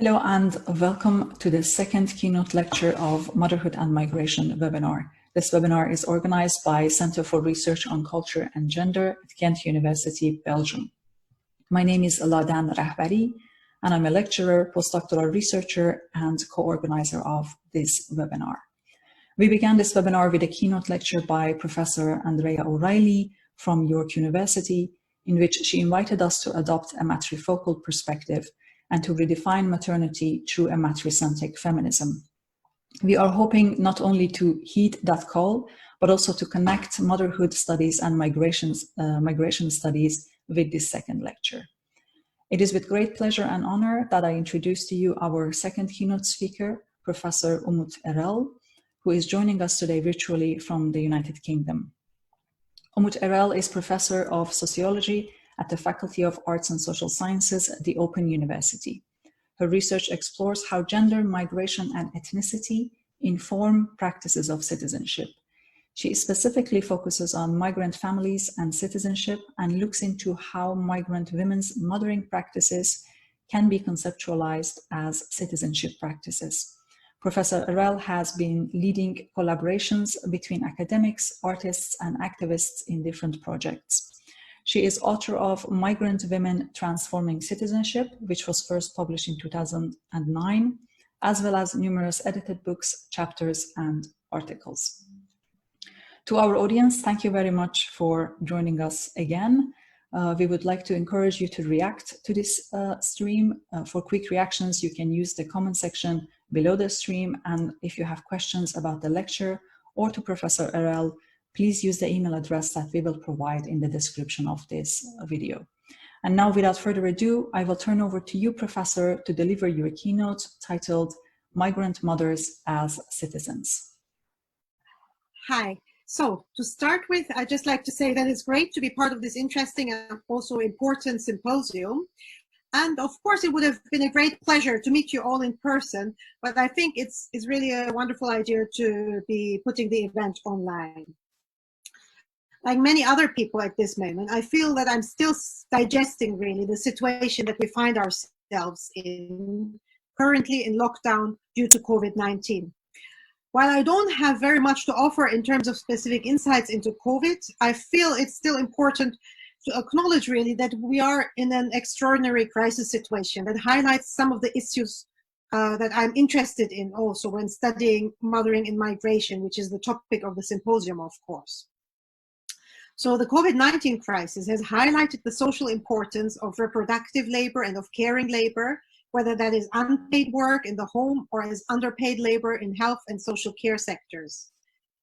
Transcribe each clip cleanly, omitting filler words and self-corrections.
Hello and welcome to the second keynote lecture of Motherhood and Migration Webinar. This webinar is organized by Center for Research on Culture and Gender at Ghent University, Belgium. My name is Ladan Rahbari, and I'm a lecturer, postdoctoral researcher, and co-organizer of this webinar. We began this webinar with a keynote lecture by Professor Andrea O'Reilly from York University, in which she invited us to adopt a matrifocal perspective and to redefine maternity through a matricentric feminism. We are hoping not only to heed that call, but also to connect motherhood studies and migration studies with this second lecture. It is with great pleasure and honor that I introduce to you our second keynote speaker, Professor Umut Erel, who is joining us today virtually from the United Kingdom. Umut Erel is Professor of Sociology at the Faculty of Arts and Social Sciences at the Open University. Her research explores how gender, migration, and ethnicity inform practices of citizenship. She specifically focuses on migrant families and citizenship and looks into how migrant women's mothering practices can be conceptualized as citizenship practices. Professor Erel has been leading collaborations between academics, artists, and activists in different projects. She is author of Migrant Women Transforming Citizenship, which was first published in 2009, as well as numerous edited books, chapters, and articles. To our audience, thank you very much for joining us again. We would like to encourage you to react to this stream. For quick reactions, you can use the comment section below the stream. And if you have questions about the lecture or to Professor Erel, please use the email address that we will provide in the description of this video. And now, without further ado, I will turn over to you, Professor, to deliver your keynote titled Migrant Mothers as Citizens. Hi. So to start with, I'd just like to say that it's great to be part of this interesting and also important symposium. And of course, it would have been a great pleasure to meet you all in person, but I think it's really a wonderful idea to be putting the event online. Like many other people at this moment, I feel that I'm still digesting really the situation that we find ourselves in, currently in lockdown due to COVID-19. While I don't have very much to offer in terms of specific insights into COVID, I feel it's still important to acknowledge really that we are in an extraordinary crisis situation that highlights some of the issues that I'm interested in also when studying mothering and migration, which is the topic of the symposium, of course. So the COVID-19 crisis has highlighted the social importance of reproductive labor and of caring labor, whether that is unpaid work in the home or as underpaid labor in health and social care sectors.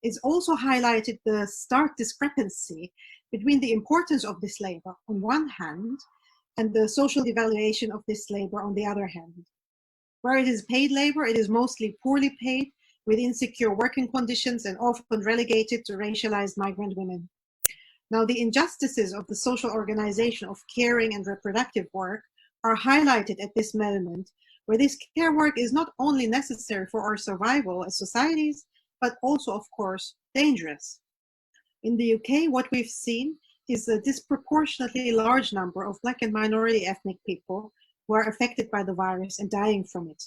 It's also highlighted the stark discrepancy between the importance of this labor on one hand and the social devaluation of this labor on the other hand. Where it is paid labor, it is mostly poorly paid with insecure working conditions and often relegated to racialized migrant women. Now, the injustices of the social organization of caring and reproductive work are highlighted at this moment, where this care work is not only necessary for our survival as societies, but also, of course, dangerous. In the UK, what we've seen is a disproportionately large number of Black and minority ethnic people who are affected by the virus and dying from it.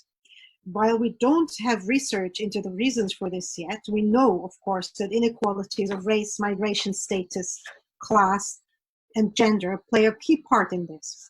While we don't have research into the reasons for this yet, we know, of course, that inequalities of race, migration status, class, and gender play a key part in this.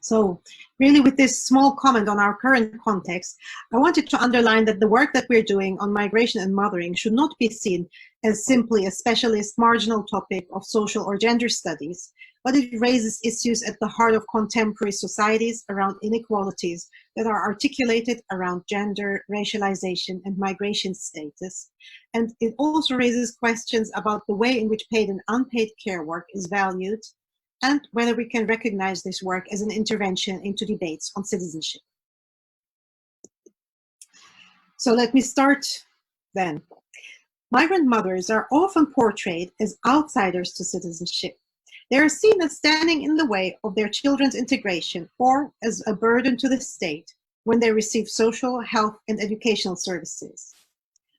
So really, with this small comment on our current context, I wanted to underline that the work that we're doing on migration and mothering should not be seen as simply a specialist marginal topic of social or gender studies, but it raises issues at the heart of contemporary societies around inequalities that are articulated around gender, racialization, and migration status. And it also raises questions about the way in which paid and unpaid care work is valued, and whether we can recognize this work as an intervention into debates on citizenship. So let me start then. Migrant mothers are often portrayed as outsiders to citizenship. They are seen as standing in the way of their children's integration or as a burden to the state when they receive social, health, and educational services.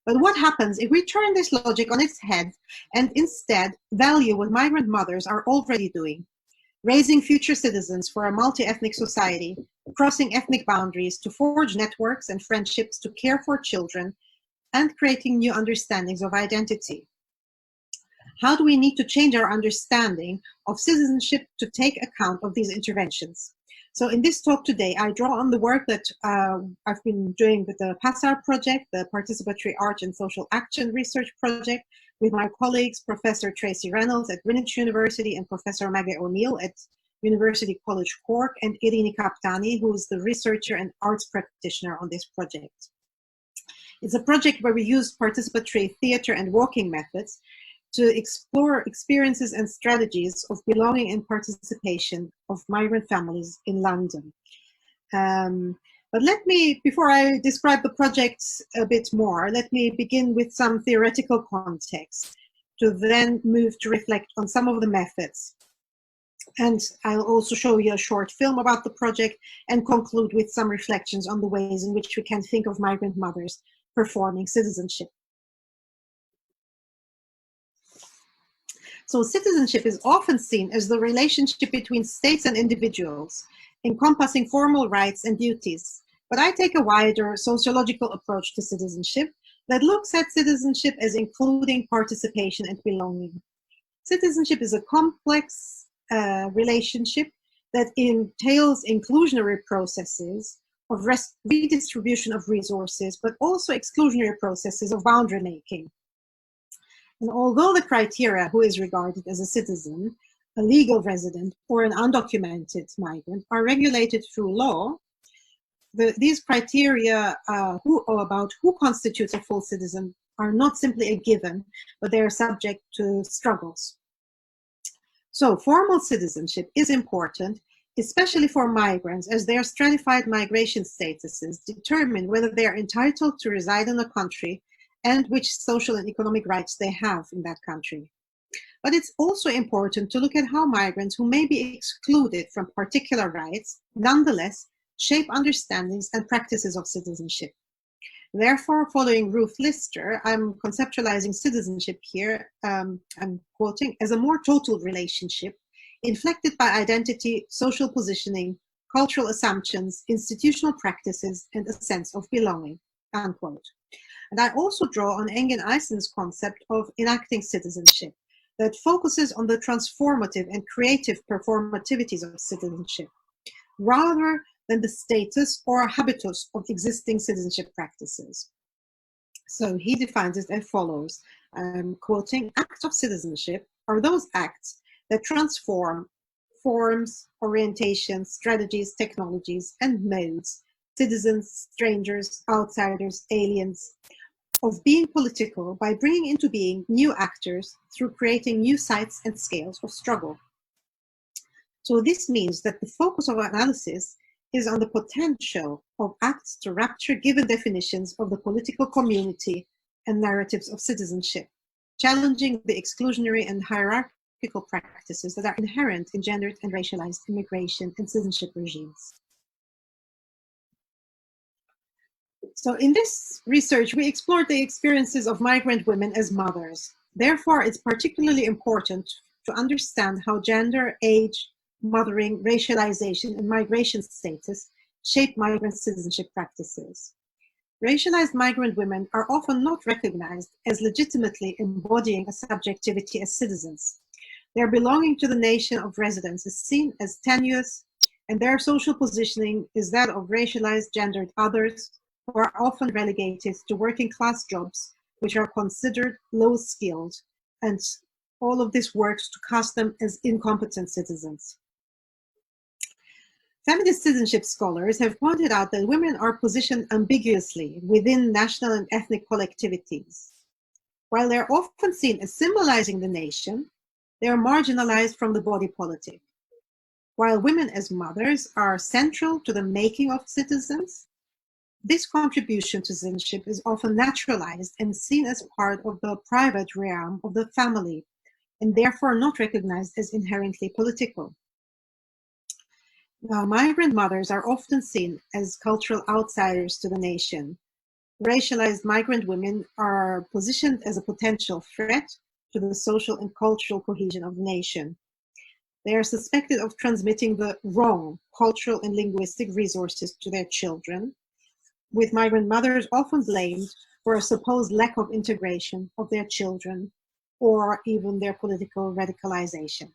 But what happens if we turn this logic on its head and instead value what migrant mothers are already doing, raising future citizens for a multi-ethnic society crossing ethnic boundaries to forge networks and friendships to care for children, and creating new understandings of identity. How do we need to change our understanding of citizenship to take account of these interventions? So in this talk today, I draw on the work that I've been doing with the PASAR project, the Participatory Art and Social Action Research Project, with my colleagues, Professor Tracy Reynolds at Greenwich University and Professor Maggie O'Neill at University College Cork, and Irini Kaptani, who is the researcher and arts practitioner on this project. It's a project where we use participatory theater and walking methods to explore experiences and strategies of belonging and participation of migrant families in London. But let me, before I describe the project a bit more, let me begin with some theoretical context to then move to reflect on some of the methods. And I'll also show you a short film about the project and conclude with some reflections on the ways in which we can think of migrant mothers performing citizenship. So citizenship is often seen as the relationship between states and individuals, encompassing formal rights and duties. But I take a wider sociological approach to citizenship that looks at citizenship as including participation and belonging. Citizenship is a complex relationship that entails inclusionary processes of redistribution of resources, but also exclusionary processes of boundary making. And although the criteria who is regarded as a citizen, a legal resident, or an undocumented migrant are regulated through law, these criteria about who constitutes a full citizen are not simply a given, but they are subject to struggles. So formal citizenship is important, especially for migrants, as their stratified migration statuses determine whether they are entitled to reside in a country and which social and economic rights they have in that country. But it's also important to look at how migrants who may be excluded from particular rights nonetheless shape understandings and practices of citizenship. Therefore, following Ruth Lister, I'm conceptualizing citizenship here, I'm quoting, as a more total relationship inflected by identity, social positioning, cultural assumptions, institutional practices, and a sense of belonging, unquote. And I also draw on Engin Aysen's concept of enacting citizenship that focuses on the transformative and creative performativities of citizenship, rather than the status or habitus of existing citizenship practices. So he defines it as follows, I'm quoting, acts of citizenship are those acts that transform forms, orientations, strategies, technologies, and modes, citizens, strangers, outsiders, aliens, of being political by bringing into being new actors through creating new sites and scales of struggle. So this means that the focus of analysis is on the potential of acts to rupture given definitions of the political community and narratives of citizenship, challenging the exclusionary and hierarchical practices that are inherent in gendered and racialized immigration and citizenship regimes. So in this research, we explored the experiences of migrant women as mothers. Therefore, it's particularly important to understand how gender, age, mothering, racialization, and migration status shape migrant citizenship practices. Racialized migrant women are often not recognized as legitimately embodying a subjectivity as citizens. Their belonging to the nation of residence is seen as tenuous, and their social positioning is that of racialized gendered others who are often relegated to working class jobs, which are considered low skilled, and all of this works to cast them as incompetent citizens. Feminist citizenship scholars have pointed out that women are positioned ambiguously within national and ethnic collectivities. While they're often seen as symbolizing the nation, they are marginalized from the body politic. While women as mothers are central to the making of citizens, this contribution to citizenship is often naturalized and seen as part of the private realm of the family, and therefore not recognized as inherently political. Migrant mothers are often seen as cultural outsiders to the nation. Racialized migrant women are positioned as a potential threat to the social and cultural cohesion of the nation. they are suspected of transmitting the wrong cultural and linguistic resources to their children, with migrant mothers often blamed for a supposed lack of integration of their children or even their political radicalization.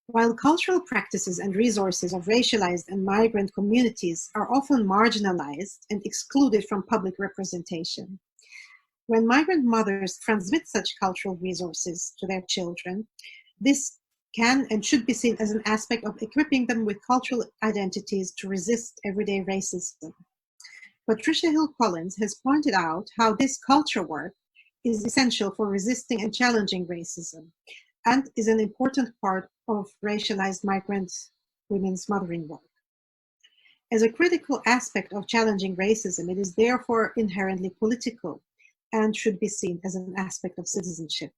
While cultural practices and resources of racialized and migrant communities are often marginalized and excluded from public representation, when migrant mothers transmit such cultural resources to their children, this can and should be seen as an aspect of equipping them with cultural identities to resist everyday racism. Patricia Hill Collins has pointed out how this culture work is essential for resisting and challenging racism, and is an important part of racialized migrant women's mothering work. As a critical aspect of challenging racism, it is therefore inherently political and should be seen as an aspect of citizenship.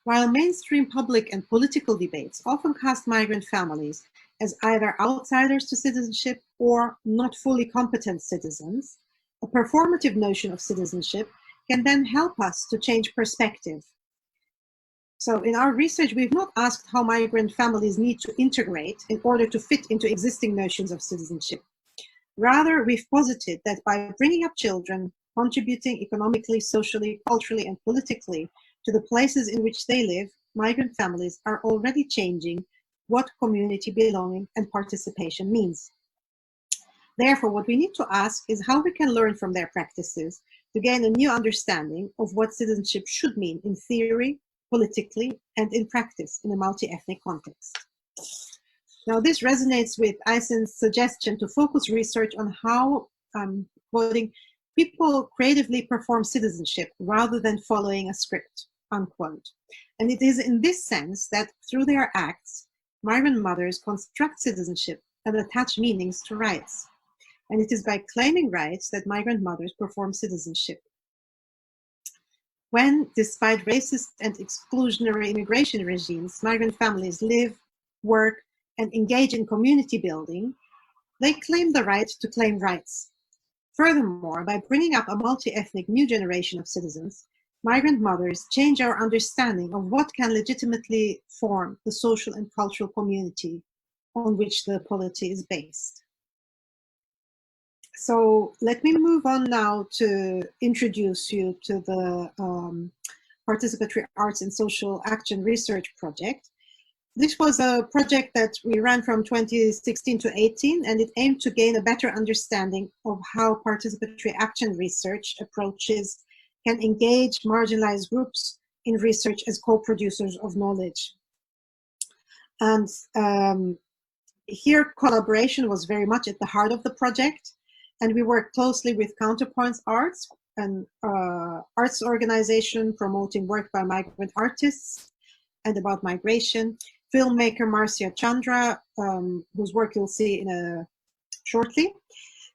While mainstream public and political debates often cast migrant families as either outsiders to citizenship or not fully competent citizens, a performative notion of citizenship can then help us to change perspective. So in our research, we've not asked how migrant families need to integrate in order to fit into existing notions of citizenship. Rather, we've posited that by bringing up children, contributing economically, socially, culturally, and politically to the places in which they live, migrant families are already changing what community belonging and participation means. Therefore, what we need to ask is how we can learn from their practices to gain a new understanding of what citizenship should mean in theory, politically, and in practice in a multi-ethnic context. Now, this resonates with Aysen's suggestion to focus research on how, quoting, people creatively perform citizenship rather than following a script, unquote. And it is in this sense that through their acts, migrant mothers construct citizenship and attach meanings to rights. And it is by claiming rights that migrant mothers perform citizenship. When, despite racist and exclusionary immigration regimes, migrant families live, work, and engage in community building, they claim the right to claim rights. Furthermore, by bringing up a multi-ethnic new generation of citizens, migrant mothers change our understanding of what can legitimately form the social and cultural community on which the polity is based. So let me move on now to introduce you to the Participatory Arts and Social Action Research Project. This was a project that we ran from 2016 to 18, and it aimed to gain a better understanding of how participatory action research approaches can engage marginalized groups in research as co-producers of knowledge. And here collaboration was very much at the heart of the project, and we worked closely with Counterpoints Arts, an arts organization promoting work by migrant artists and about migration, filmmaker Marcia Chandra, whose work you'll see shortly.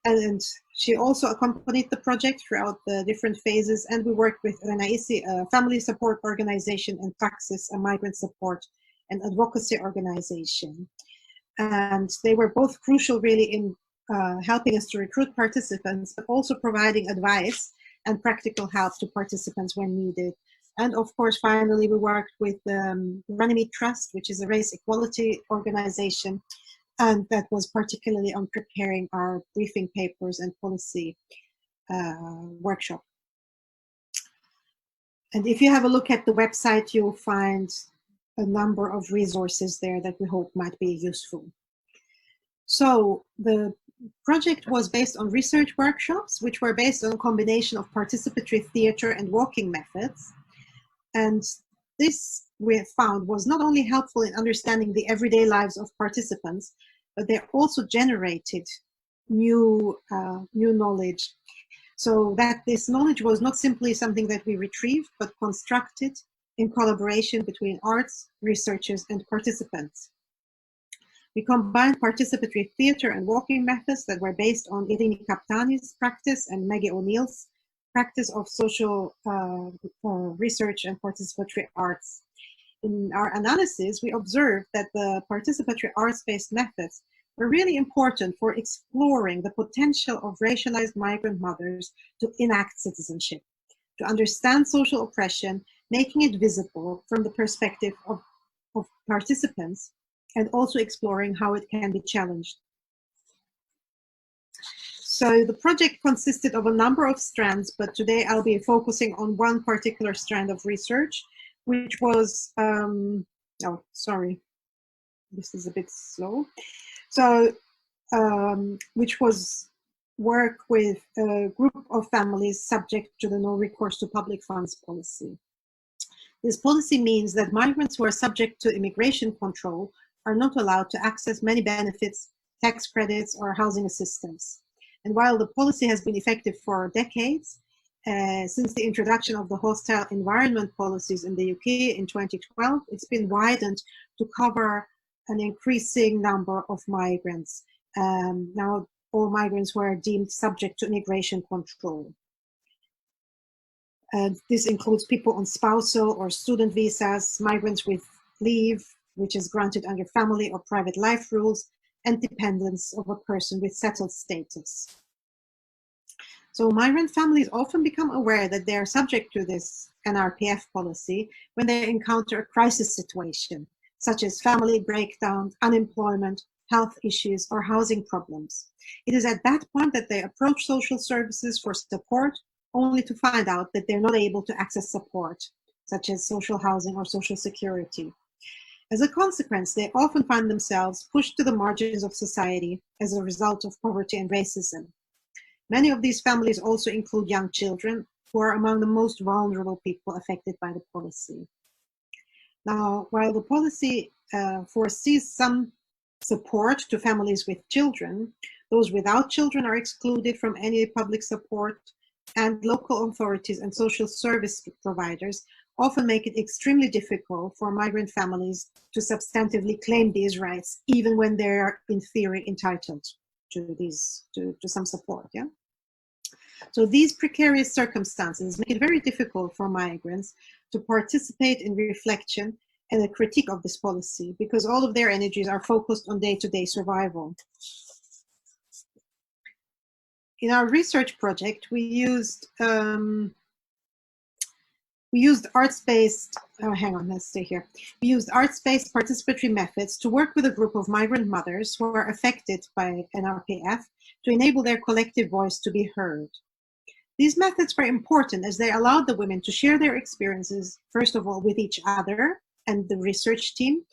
And she also accompanied the project throughout the different phases. And we worked with Renaisi, a family support organization, and Praxis, a migrant support and advocacy organization. And they were both crucial really in helping us to recruit participants, but also providing advice and practical help to participants when needed. And of course, finally, we worked with the Runnymede Trust, which is a race equality organization, and that was particularly on preparing our briefing papers and policy workshop. And if you have a look at the website, you'll find a number of resources there that we hope might be useful. So the project was based on research workshops, which were based on a combination of participatory theater and walking methods. And this, we found, was not only helpful in understanding the everyday lives of participants, but they also generated new knowledge. So that this knowledge was not simply something that we retrieved, but constructed in collaboration between arts, researchers, and participants. We combined participatory theater and walking methods that were based on Irini Kaptani's practice and Maggie O'Neill's practice of social research and participatory arts. In our analysis, we observed that the participatory arts-based methods were really important for exploring the potential of racialized migrant mothers to enact citizenship, to understand social oppression, making it visible from the perspective of participants, and also exploring how it can be challenged. So the project consisted of a number of strands, but today I'll be focusing on one particular strand of research, which was, oh, sorry, this is a bit slow. So, which was work with a group of families subject to the no recourse to public funds policy. This policy means that migrants who are subject to immigration control are not allowed to access many benefits, tax credits, or housing assistance. And while the policy has been effective for decades, since the introduction of the hostile environment policies in the UK in 2012, it's been widened to cover an increasing number of migrants. Now, all migrants who are deemed subject to immigration control. This includes people on spousal or student visas, migrants with leave, which is granted under family or private life rules, and dependents of a person with settled status. So migrant families often become aware that they are subject to this NRPF policy when they encounter a crisis situation, such as family breakdown, unemployment, health issues, or housing problems. It is at that point that they approach social services for support, only to find out that they're not able to access support, such as social housing or social security. As a consequence, they often find themselves pushed to the margins of society as a result of poverty and racism. Many of these families also include young children, who are among the most vulnerable people affected by the policy. Now, while the policy foresees some support to families with children, those without children are excluded from any public support, and local authorities and social service providers often make it extremely difficult for migrant families to substantively claim these rights, even when they're in theory entitled to some support. Yeah. So these precarious circumstances make it very difficult for migrants to participate in reflection and a critique of this policy, because all of their energies are focused on day-to-day survival. In our research project, we used ArtsBased, We used ArtsBased participatory methods to work with a group of migrant mothers who are affected by NRPF to enable their collective voice to be heard. These methods were important as they allowed the women to share their experiences, first of all, with each other and the research team,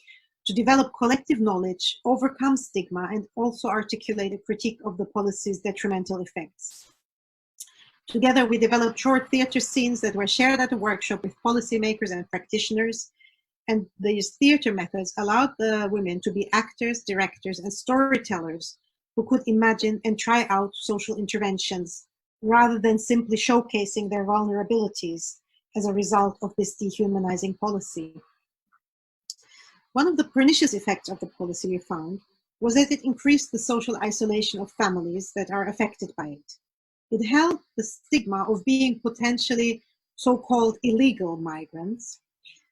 to develop collective knowledge, overcome stigma, and also articulate a critique of the policy's detrimental effects. Together, we developed short theater scenes that were shared at a workshop with policymakers and practitioners, and these theater methods allowed the women to be actors, directors, and storytellers who could imagine and try out social interventions, rather than simply showcasing their vulnerabilities as a result of this dehumanizing policy. One of the pernicious effects of the policy, we found, was that it increased the social isolation of families that are affected by it. It held the stigma of being potentially so-called illegal migrants,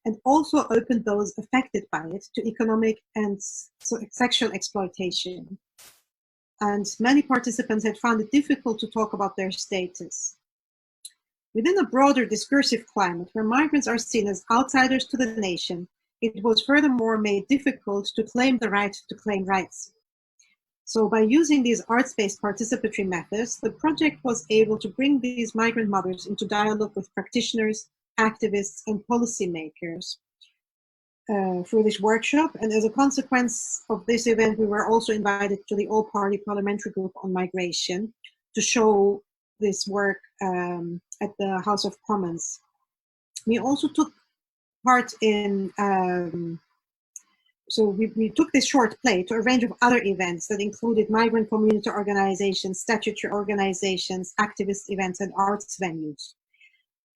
and also opened those affected by it to economic and sexual exploitation. And many participants had found it difficult to talk about their status. Within a broader discursive climate where migrants are seen as outsiders to the nation, it was furthermore made difficult to claim the right to claim rights. So by using these arts-based participatory methods, the project was able to bring these migrant mothers into dialogue with practitioners, activists, and policymakers through this workshop. And as a consequence of this event, we were also invited to the all-party parliamentary group on migration to show this work at the House of Commons. We also took part in, so we took this short play to a range of other events that included migrant community organizations, statutory organizations, activist events, and arts venues,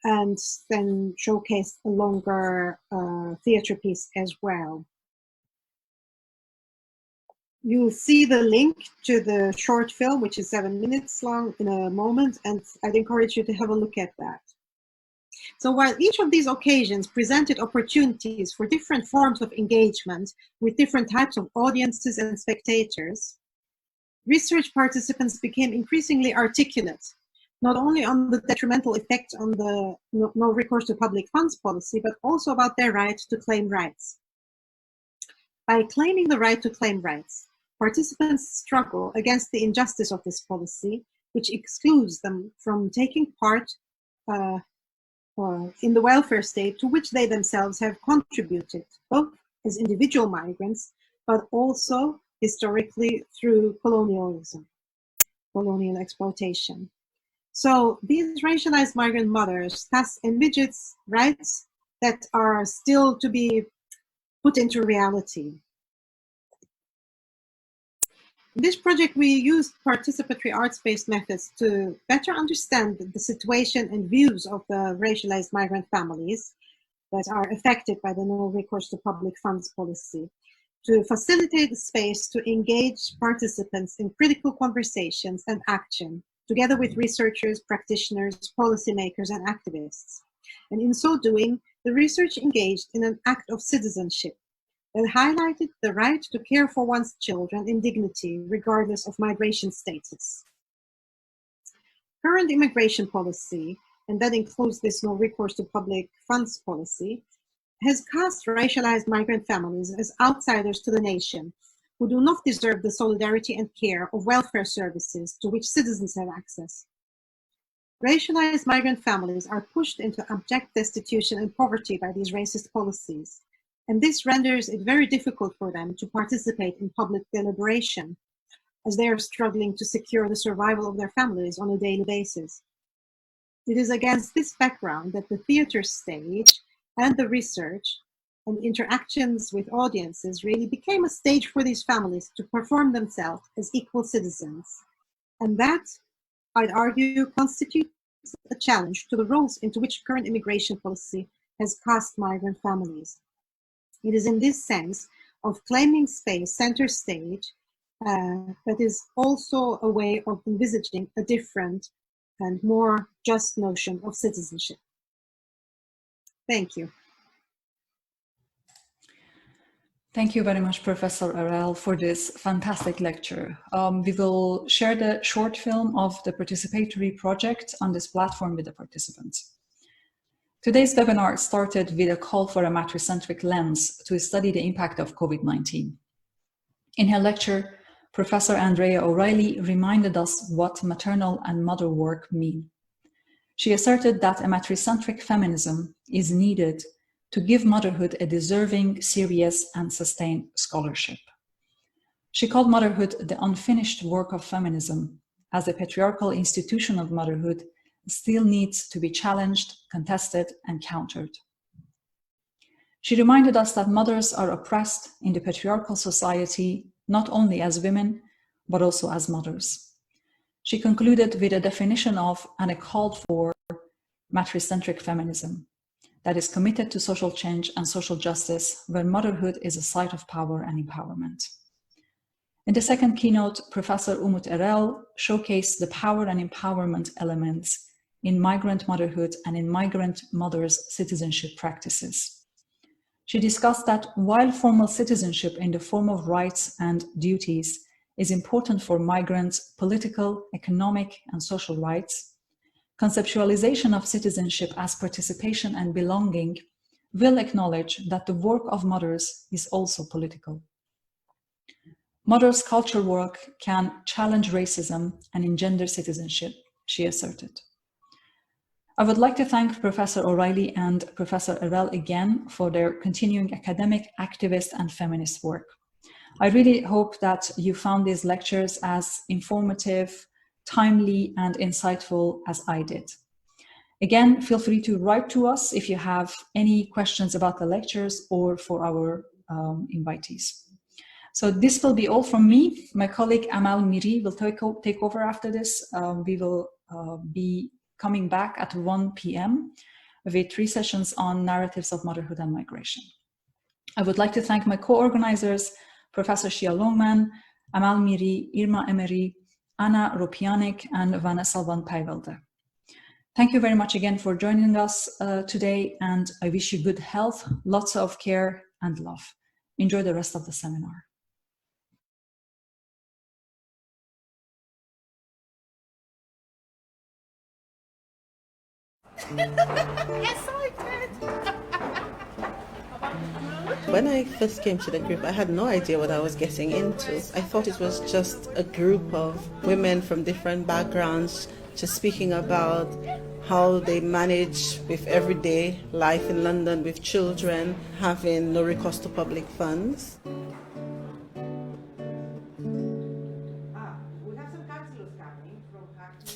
and then showcased a longer theater piece as well. You'll see the link to the short film, which is 7 minutes long, in a moment, and I'd encourage you to have a look at that. So while each of these occasions presented opportunities for different forms of engagement with different types of audiences and spectators, research participants became increasingly articulate not only on the detrimental effects on the no recourse to public funds policy, but also about their right to claim rights. By claiming the right to claim rights, participants struggle against the injustice of this policy, which excludes them from taking part in the welfare state to which they themselves have contributed, both as individual migrants, but also historically through colonialism, colonial exploitation. So these racialized migrant mothers thus envisage rights that are still to be put into reality. In this project, we used participatory arts-based methods to better understand the situation and views of the racialized migrant families that are affected by the no recourse to public funds policy, to facilitate the space to engage participants in critical conversations and action, together with researchers, practitioners, policymakers, and activists. And in so doing, the research engaged in an act of citizenship that highlighted the right to care for one's children in dignity, regardless of migration status. Current immigration policy, and that includes this no recourse to public funds policy, has cast racialized migrant families as outsiders to the nation, who do not deserve the solidarity and care of welfare services to which citizens have access. Racialized migrant families are pushed into abject destitution and poverty by these racist policies, and this renders it very difficult for them to participate in public deliberation, as they are struggling to secure the survival of their families on a daily basis. It is against this background that the theater stage and the research and interactions with audiences really became a stage for these families to perform themselves as equal citizens. And that, I'd argue, constitutes a challenge to the roles into which current immigration policy has cast migrant families. It is in this sense of claiming space center stage that is also a way of envisaging a different and more just notion of citizenship. Thank you. Thank you very much, Professor Erel, for this fantastic lecture. We will share the short film of the participatory project on this platform with the participants. Today's webinar started with a call for a matricentric lens to study the impact of COVID-19. In her lecture, Professor Andrea O'Reilly reminded us what maternal and mother work mean. She asserted that a matricentric feminism is needed to give motherhood a deserving, serious, and sustained scholarship. She called motherhood the unfinished work of feminism, as the patriarchal institution of motherhood still needs to be challenged, contested, and countered. She reminded us that mothers are oppressed in the patriarchal society, not only as women, but also as mothers. She concluded with a definition of and a call for matricentric feminism that is committed to social change and social justice, where motherhood is a site of power and empowerment. In the second keynote, Professor Umut Erel showcased the power and empowerment elements in migrant motherhood and in migrant mothers' citizenship practices. She discussed that while formal citizenship in the form of rights and duties is important for migrants' political, economic, and social rights, conceptualization of citizenship as participation and belonging will acknowledge that the work of mothers is also political. Mothers' culture work can challenge racism and engender citizenship, she asserted. I would like to thank Professor O'Reilly and Professor Erel again for their continuing academic, activist, and feminist work. I really hope that you found these lectures as informative, timely, and insightful as I did. Again, feel free to write to us if you have any questions about the lectures or for our invitees. So this will be all from me. My colleague Amal Miri will take over after this. We will be coming back at 1 p.m. with 3 sessions on narratives of motherhood and migration. I would like to thank my co-organizers, Professor Shia Longman, Amal Miri, Irma Emery, Anna Ropianik, and Vanessa van Pijvelde. Thank you very much again for joining us today, and I wish you good health, lots of care and love. Enjoy the rest of the seminar. Excited. When I first came to the group, I had no idea what I was getting into. I thought it was just a group of women from different backgrounds just speaking about how they manage with everyday life in London with children, having no recourse to public funds. We have some councillors coming from Hackney.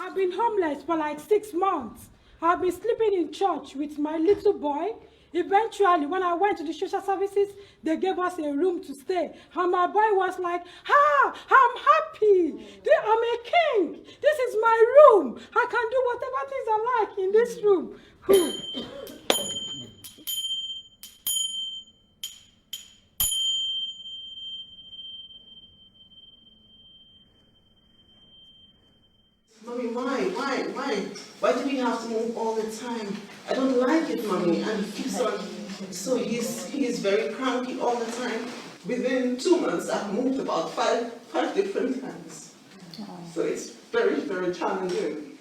I've been homeless for like 6 months. I've been sleeping in church with my little boy. Eventually, when I went to the social services, they gave us a room to stay. And my boy was like, I'm happy. I'm a king. This is my room. I can do whatever things I like in this room. Mommy, why do we have to move all the time? I don't like it, Mommy. And he keeps on, so he is very cranky all the time. Within 2 months, I've moved about five different times. So it's very, very challenging.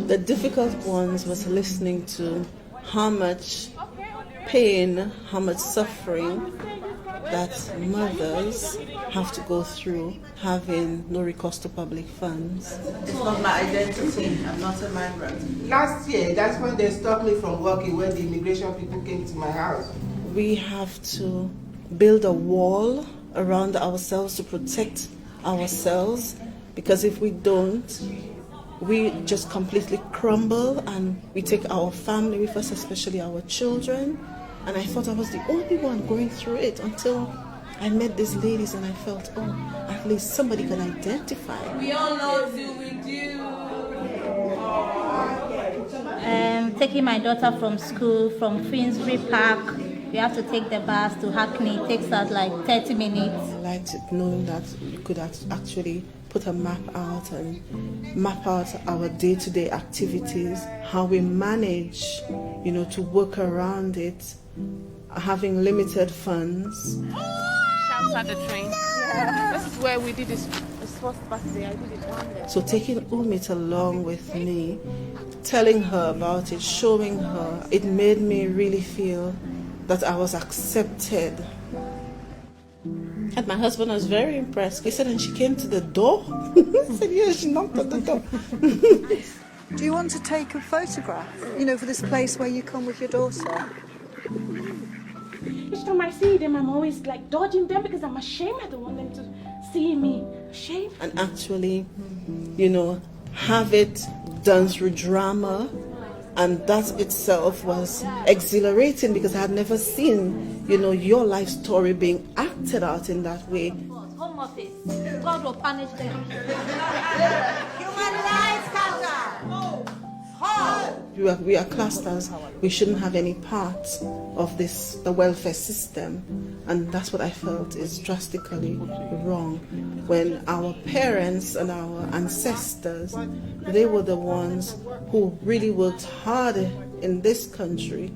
The difficult ones was listening to how much pain, how much suffering that mothers have to go through having no recourse to public funds. It's not my identity. I'm not a migrant. Last year, that's when they stopped me from working when the immigration people came to my house. We have to build a wall around ourselves to protect ourselves, because if we don't, we just completely crumble and we take our family with us, especially our children. And I thought I was the only one going through it until I met these ladies and I felt, oh, at least somebody can identify. We all know you will do. Taking my daughter from school, from Finsbury Park, we have to take the bus to Hackney. It takes us like 30 minutes. I liked it knowing that you could actually put a map out and map out our day-to-day activities, how we manage, to work around it, having limited funds. Shouts at the train. Yeah. This is where we did this first birthday. I did it one day. So taking Umut along with me, telling her about it, showing her, it made me really feel that I was accepted. And my husband was very impressed. He said, and she came to the door? I said, yeah, she knocked at the door. Do you want to take a photograph, for this place where you come with your daughter? Each time I see them, I'm always like dodging them because I'm ashamed. I don't want them to see me. Ashamed. And actually, have it done through drama. And that itself was exhilarating because I had never seen, your life story being acted out in that way. Home office. God will punish them. Human rights, Kaka! We are classed as we shouldn't have any part of the welfare system, and that's what I felt is drastically wrong. When our parents and our ancestors, they were the ones who really worked hard in this country.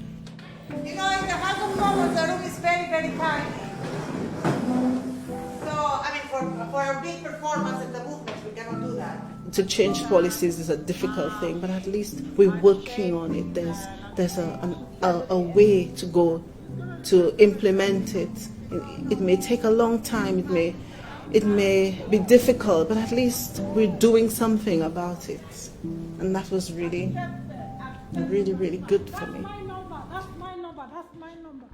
In the House of Commons, the room is very, very tiny. So, for a big performance in the movement, we cannot do that. To change policies is a difficult thing, but at least we're working on it. There's a way to go to implement it. It may take a long time. It may be difficult, but at least we're doing something about it, and that was really, really, really good for me. That's my number.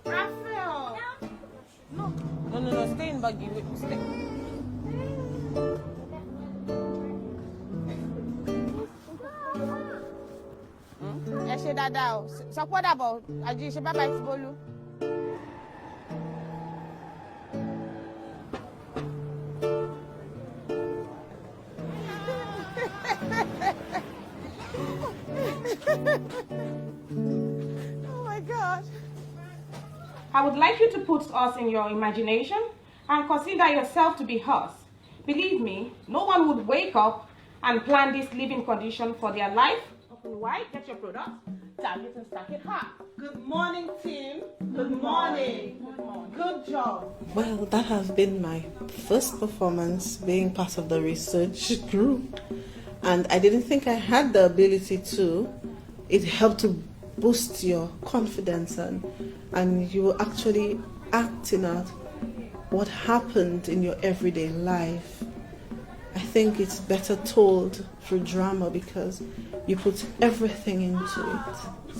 Raphael. No, stay in buggy. Stay. Ẹ ṣe dáadáa o. Sọ pé dàbọ̀ àjí ṣe bàbá ti Bólú. I would like you to put us in your imagination and consider yourself to be us. Believe me, no one would wake up and plan this living condition for their life. Open wide, get your product, tag it and stack it high. Good morning, team. Good morning. Good job. Well, that has been my first performance being part of the research group, and I didn't think I had the ability to. It helped to boost your confidence, and you were actually acting out what happened in your everyday life. I think it's better told through drama because you put everything into it.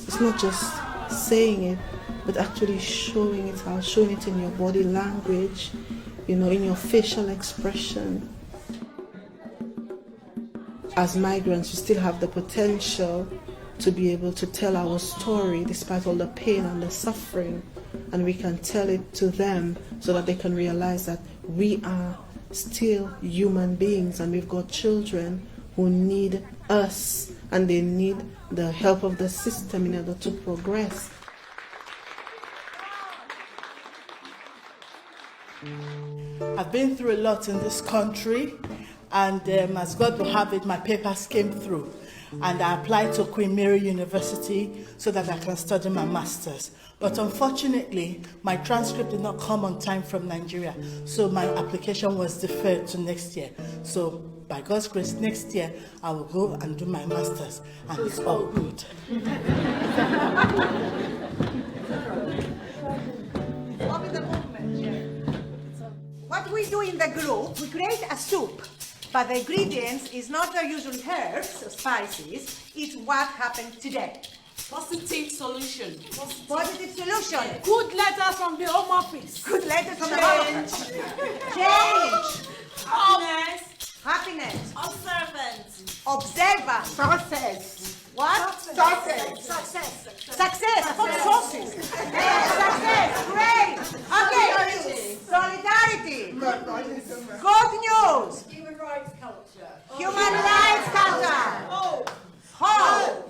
It's not just saying it, but actually showing it out, showing it in your body language, in your facial expression. As migrants, we still have the potential to be able to tell our story despite all the pain and the suffering, and we can tell it to them so that they can realize that we are still human beings and we've got children who need us and they need the help of the system in order to progress. I've been through a lot in this country, and as God will have it, my papers came through. And I applied to Queen Mary University so that I can study my master's. But unfortunately, my transcript did not come on time from Nigeria, so my application was deferred to next year. So by God's grace, next year I will go and do my master's, and it's all good. What we do in the group, we create a soup. But the ingredients is not the usual herbs or spices, it's what happened today. Positive solution. Positive solution. Good letters from the Home Office. Good letters from the Home Office. Change. Happiness. Happiness. Observance. Observance. Success. What? Success. Success. Success. Success. Success. Great. Okay. Solidarity. Good news. Human rights culture. Human rights culture. Hope.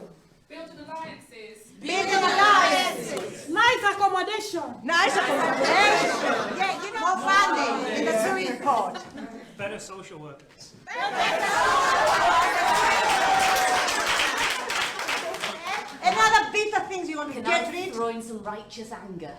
Building alliances. Building alliances. Nice accommodation. Nice accommodation. Yeah, more funding in the swimming pool. Better social workers. Another bit of things you want to get rid of. Throw in some righteous anger.